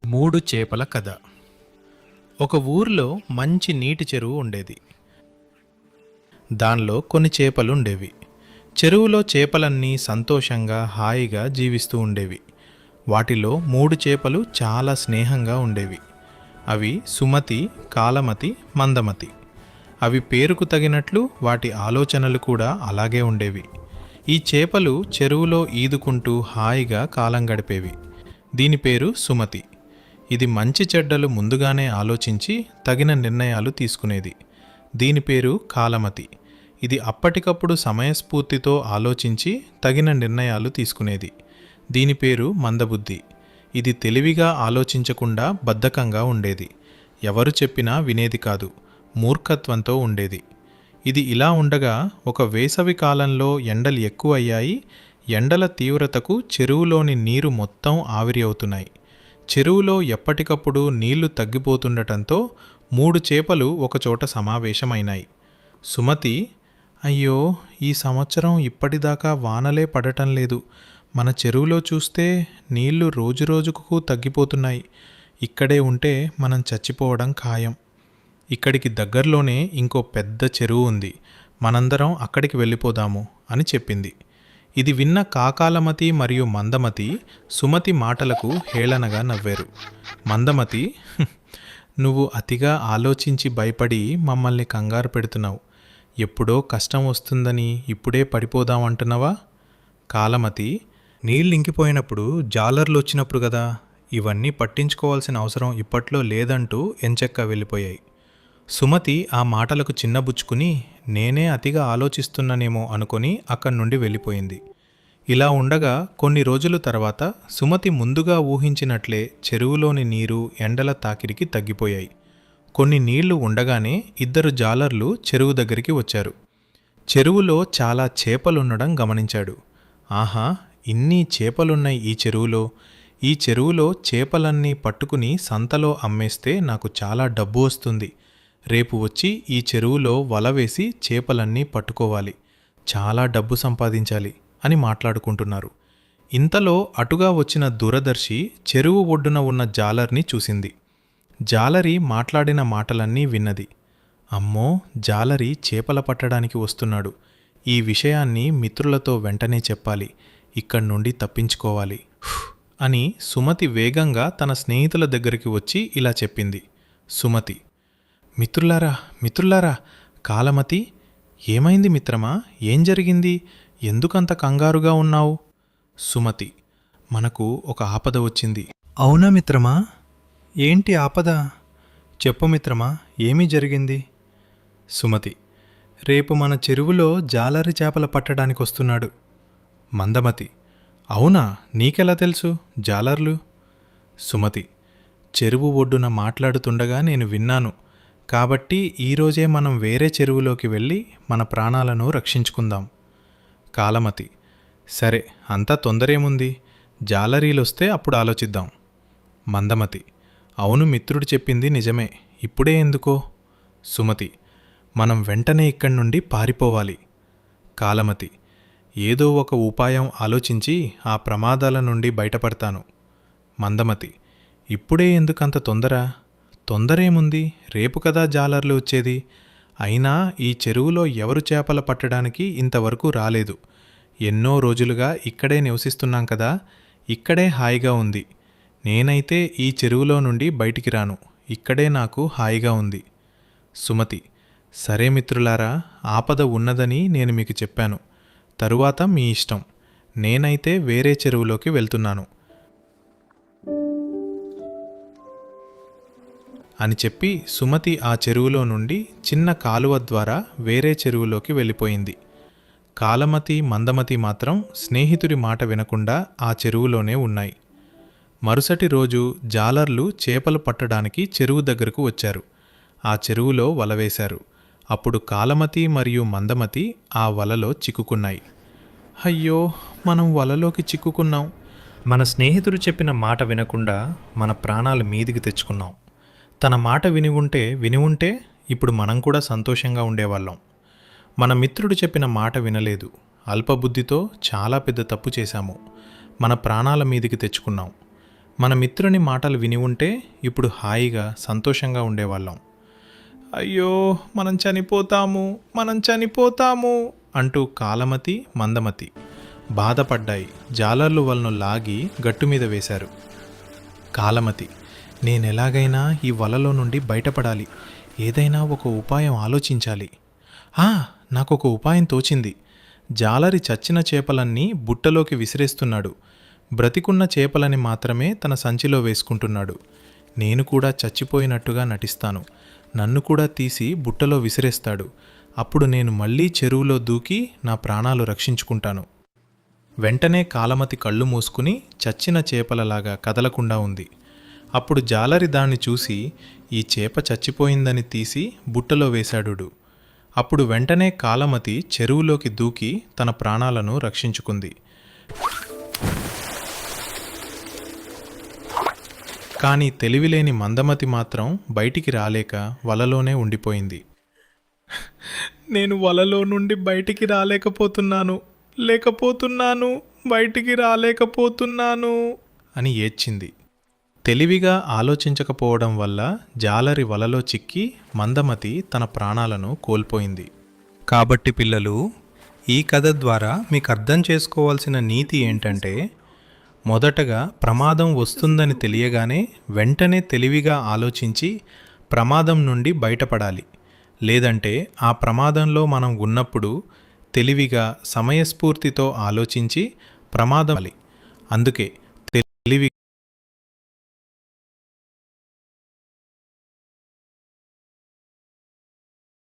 మూడు చేపల కథ. ఒక ఊర్లో మంచి నీటి చెరువు ఉండేది. దానిలో కొన్ని చేపలు ఉండేవి. చెరువులో చేపలన్నీ సంతోషంగా హాయిగా జీవిస్తూ ఉండేవి. వాటిలో మూడు చేపలు చాలా స్నేహంగా ఉండేవి. అవి సుమతి, కాలమతి, మందమతి. అవి పేరుకు తగినట్లు వాటి ఆలోచనలు కూడా అలాగే ఉండేవి. ఈ చేపలు చెరువులో ఈదుకుంటూ హాయిగా కాలం గడిపేవి. దీని పేరు సుమతి. ఇది మంచి చెడ్డలు ముందుగానే ఆలోచించి తగిన నిర్ణయాలు తీసుకునేది. దీని పేరు కాలమతి. ఇది అప్పటికప్పుడు సమయస్ఫూర్తితో ఆలోచించి తగిన నిర్ణయాలు తీసుకునేది. దీని పేరు మందబుద్ధి. ఇది తెలివిగా ఆలోచించకుండా బద్ధకంగా ఉండేది. ఎవరు చెప్పినా వినేది కాదు, మూర్ఖత్వంతో ఉండేది. ఇది ఇలా ఉండగా ఒక వేసవి కాలంలో ఎండలు ఎక్కువయ్యాయి. ఎండల తీవ్రతకు చెరువులోని నీరు మొత్తం ఆవిరి అవుతున్నాయి. చెరువులో ఎప్పటికప్పుడు నీళ్లు తగ్గిపోతుండటంతో మూడు చేపలు ఒకచోట సమావేశమైనాయి. సుమతి, అయ్యో, ఈ సంవత్సరం ఇప్పటిదాకా వానలే పడటం లేదు. మన చెరువులో చూస్తే నీళ్లు రోజురోజుకు తగ్గిపోతున్నాయి. ఇక్కడే ఉంటే మనం చచ్చిపోవడం ఖాయం. ఇక్కడికి దగ్గరలోనే ఇంకో పెద్ద చెరువు ఉంది. మనందరం అక్కడికి వెళ్ళిపోదాము అని చెప్పింది. ఇది విన్న కాకాలమతి మరియు మందమతి సుమతి మాటలకు హేళనగా నవ్వారు. మందమతి, నువ్వు అతిగా ఆలోచించి భయపడి మమ్మల్ని కంగారు పెడుతున్నావు. ఎప్పుడో కష్టం వస్తుందని ఇప్పుడే పడిపోదామంటున్నావా? కాలమతి, నీళ్ళు ఇంకిపోయినప్పుడు జాలర్లు వచ్చినప్పుడు కదా, ఇవన్నీ పట్టించుకోవాల్సిన అవసరం ఇప్పట్లో లేదంటూ ఎంచెక్క వెళ్ళిపోయాయి. సుమతి ఆ మాటలకు చిన్నబుచ్చుకుని నేనే అతిగా ఆలోచిస్తున్నానేమో అనుకొని అక్కడి నుండి వెళ్ళిపోయింది. ఇలా ఉండగా కొన్ని రోజుల తర్వాత సుమతి ముందుగా ఊహించినట్లే చెరువులోని నీరు ఎండల తాకిడికి తగ్గిపోయాయి. కొన్ని నీళ్లు ఉండగానే ఇద్దరు జాలర్లు చెరువు దగ్గరికి వచ్చారు. చెరువులో చాలా చేపలుండడం గమనించాడు. ఆహా, ఇన్ని చేపలున్నాయి ఈ చెరువులో చేపలన్నీ పట్టుకుని సంతలో అమ్మేస్తే నాకు చాలా డబ్బు వస్తుంది. రేపు వచ్చి ఈ చెరువులో వల వేసి చేపలన్నీ పట్టుకోవాలి, చాలా డబ్బు సంపాదించాలి అని మాట్లాడుకుంటున్నారు. ఇంతలో అటుగా వచ్చిన దూరదర్శి చెరువు ఒడ్డున ఉన్న జాలర్ని చూసింది. జాలరి మాట్లాడిన మాటలన్నీ విన్నది. అమ్మో, జాలరి చేపల పట్టడానికి వస్తున్నాడు. ఈ విషయాన్ని మిత్రులతో వెంటనే చెప్పాలి, ఇక్కడి నుండి తప్పించుకోవాలి అని సుమతి వేగంగా తన స్నేహితుల దగ్గరికి వచ్చి ఇలా చెప్పింది. సుమతి, మిత్రులారా, కాలమతి, ఏమైంది మిత్రమా? ఏం జరిగింది? ఎందుకంత కంగారుగా ఉన్నావు? సుమతి, మనకు ఒక ఆపద వచ్చింది. అవునా మిత్రమా? ఏంటి ఆపద? చెప్పు మిత్రమా, ఏమీ జరిగింది? సుమతి, రేపు మన చెరువులో జాలరి చేపల పట్టడానికి వస్తున్నాడు. మందమతి, అవునా? నీకెలా తెలుసు జాలర్లు? సుమతి, చెరువు ఒడ్డున మాట్లాడుతుండగా నేను విన్నాను. కాబట్టి ఈరోజే మనం వేరే చెరువులోకి వెళ్ళి మన ప్రాణాలను రక్షించుకుందాం. కాలమతి, సరే, అంతా తొందరేముంది, జాలరీలొస్తే అప్పుడు ఆలోచిద్దాం. మందమతి, అవును, మిత్రుడు చెప్పింది నిజమే, ఇప్పుడే ఎందుకో? సుమతి, మనం వెంటనే ఇక్కడి నుండి పారిపోవాలి. కాలమతి, ఏదో ఒక ఉపాయం ఆలోచించి ఆ ప్రమాదాల నుండి బయటపడతాను. మందమతి, ఇప్పుడే ఎందుకంత తొందరేముంది, రేపు కదా జాలర్లు వచ్చేది. అయినా ఈ చెరువులో ఎవరు చేపల పట్టడానికి ఇంతవరకు రాలేదు. ఎన్నో రోజులుగా ఇక్కడే నివసిస్తున్నాం కదా, ఇక్కడే హాయిగా ఉంది. నేనైతే ఈ చెరువులో నుండి బయటికి రాను, ఇక్కడే నాకు హాయిగా ఉంది. సుమతి, సరే మిత్రులారా, ఆపద ఉన్నదని నేను మీకు చెప్పాను. తరువాత మీ ఇష్టం. నేనైతే వేరే చెరువులోకి వెళ్తున్నాను అని చెప్పి సుమతి ఆ చెరువులో నుండి చిన్న కాలువ ద్వారా వేరే చెరువులోకి వెళ్ళిపోయింది. కాలమతి, మందమతి మాత్రం స్నేహితుడి మాట వినకుండా ఆ చెరువులోనే ఉన్నాయి. మరుసటి రోజు జాలర్లు చేపలు పట్టడానికి చెరువు దగ్గరకు వచ్చారు. ఆ చెరువులో వలవేశారు. అప్పుడు కాలమతి మరియు మందమతి ఆ వలలో చిక్కుకున్నాయి. అయ్యో, మనం వలలోకి చిక్కుకున్నాం. మన స్నేహితుడు చెప్పిన మాట వినకుండా మన ప్రాణాలు మీదికి తెచ్చుకున్నాం. తన మాట విని ఉంటే ఇప్పుడు మనం కూడా సంతోషంగా ఉండేవాళ్ళం. మన మిత్రుడు చెప్పిన మాట వినలేదు. అల్పబుద్ధితో చాలా పెద్ద తప్పు చేశాము. మన ప్రాణాల మీదికి తెచ్చుకున్నాం. మన మిత్రుని మాటలు విని ఉంటే ఇప్పుడు హాయిగా సంతోషంగా ఉండేవాళ్ళం. అయ్యో, మనం చనిపోతాము అంటూ కాలమతి, మందమతి బాధపడ్డాయి. జాలర్లు వాళ్ళను లాగి గట్టుమీద వేశారు. కాలమతి, నేనెలాగైనా ఈ వలలో నుండి బయటపడాలి, ఏదైనా ఒక ఉపాయం ఆలోచించాలి. నాకొక ఉపాయం తోచింది. జాలరి చచ్చిన చేపలన్నీ బుట్టలోకి విసిరేస్తున్నాడు, బ్రతికున్న చేపలని మాత్రమే తన సంచిలో వేసుకుంటున్నాడు. నేను కూడా చచ్చిపోయినట్టుగా నటిస్తాను, నన్ను కూడా తీసి బుట్టలో విసిరేస్తాడు. అప్పుడు నేను మళ్ళీ చెరువులో దూకి నా ప్రాణాలు రక్షించుకుంటాను. వెంటనే కాలమతి కళ్ళు మూసుకుని చచ్చిన చేపలలాగా కదలకుండా ఉంది. అప్పుడు జాలరి దాన్ని చూసి ఈ చేప చచ్చిపోయిందని తీసి బుట్టలో వేశాడు. అప్పుడు వెంటనే కాలమతి చెరువులోకి దూకి తన ప్రాణాలను రక్షించుకుంది. కానీ తెలివిలేని మందమతి మాత్రం బయటికి రాలేక వలలోనే ఉండిపోయింది. నేను వలలో నుండి బయటికి రాలేకపోతున్నాను అని ఏడ్చింది. తెలివిగా ఆలోచించకపోవడం వల్ల జాలరి వలలో చిక్కి మందమతి తన ప్రాణాలను కోల్పోయింది. కాబట్టి పిల్లలు, ఈ కథ ద్వారా మీకు అర్థం చేసుకోవాల్సిన నీతి ఏంటంటే, మొదటగా ప్రమాదం వస్తుందని తెలియగానే వెంటనే తెలివిగా ఆలోచించి ప్రమాదం నుండి బయటపడాలి. లేదంటే ఆ ప్రమాదంలో మనం ఉన్నప్పుడు తెలివిగా సమయస్ఫూర్తితో ఆలోచించి ప్రమాదం. అందుకే